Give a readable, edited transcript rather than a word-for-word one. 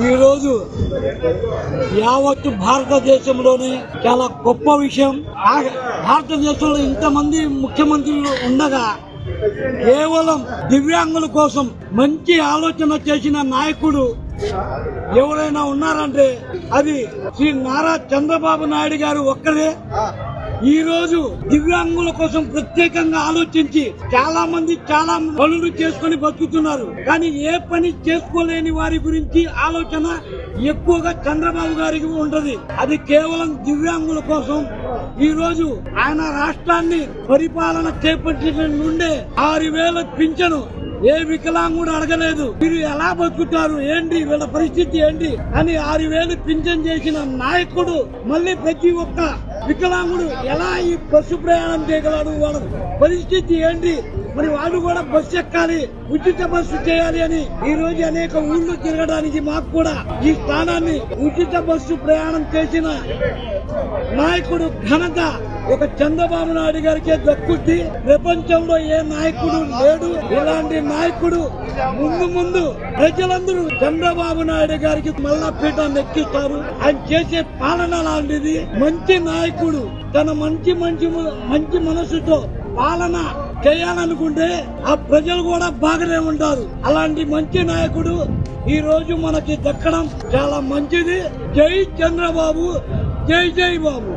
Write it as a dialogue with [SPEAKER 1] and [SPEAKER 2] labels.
[SPEAKER 1] ఈ రోజు యావత్తు భారతదేశంలోనే చాలా గొప్ప విషయం. భారతదేశంలో ఇంతమంది ముఖ్యమంత్రులు ఉండగా కేవలం దివ్యాంగుల కోసం మంచి ఆలోచన చేసిన నాయకుడు ఎవరైనా ఉన్నారంటే అది శ్రీ నారా చంద్రబాబు నాయుడు గారు ఒక్కరే. ఈ రోజు దివ్యాంగుల కోసం ప్రత్యేకంగా ఆలోచించి చాలా మంది చాలా పనులు చేసుకుని బతుకుతున్నారు. కానీ ఏ పని చేసుకోలేని వారి గురించి ఆలోచన ఎక్కువగా చంద్రబాబు గారికి ఉంటది. అది కేవలం దివ్యాంగుల కోసం. ఈ రోజు ఆయన రాష్ట్రాన్ని పరిపాలన చేపట్టిన నుండే 6,000 పింఛను ఏ వికలాంగుడు అడగలేదు. మీరు ఎలా బతుకుతారు, ఏంటి వీళ్ళ పరిస్థితి ఏంటి అని 6,000 పింఛన్ చేసిన నాయకుడు మళ్ళీ ప్రతి ఒక్క వికలాంగుడు ఎలా ఈ బస్సు ప్రయాణం చేయగలడు, వాళ్ళ పరిస్థితి ఏంటి, మరి వాళ్ళు కూడా బస్సు ఎక్కాలి, ఉచిత బస్సు చేయాలి అని ఈ రోజు అనేక ఊళ్ళు తిరగడానికి మాకు కూడా ఈ స్థానాన్ని ఉచిత బస్సు ప్రయాణం చేసిన నాయకుడు ఘనత ఒక చంద్రబాబు నాయుడు గారికే దక్కుద్ది. ప్రపంచంలో ఏ నాయకుడు లేడు. ఇలాంటి నాయకుడు ముందు ప్రజలందరూ చంద్రబాబు నాయుడు గారికి మళ్ళా పీఠాన్ని ఎక్కిస్తారు. ఆయన చేసే పాలన లాంటిది. మంచి నాయకుడు తన మంచి మనసుతో పాలన చేయాలనుకుంటే ఆ ప్రజలు కూడా బాగానే ఉంటారు. అలాంటి మంచి నాయకుడు ఈ రోజు మనకి దక్కడం చాలా మంచిది. జై చంద్రబాబు, జై జై బాబు.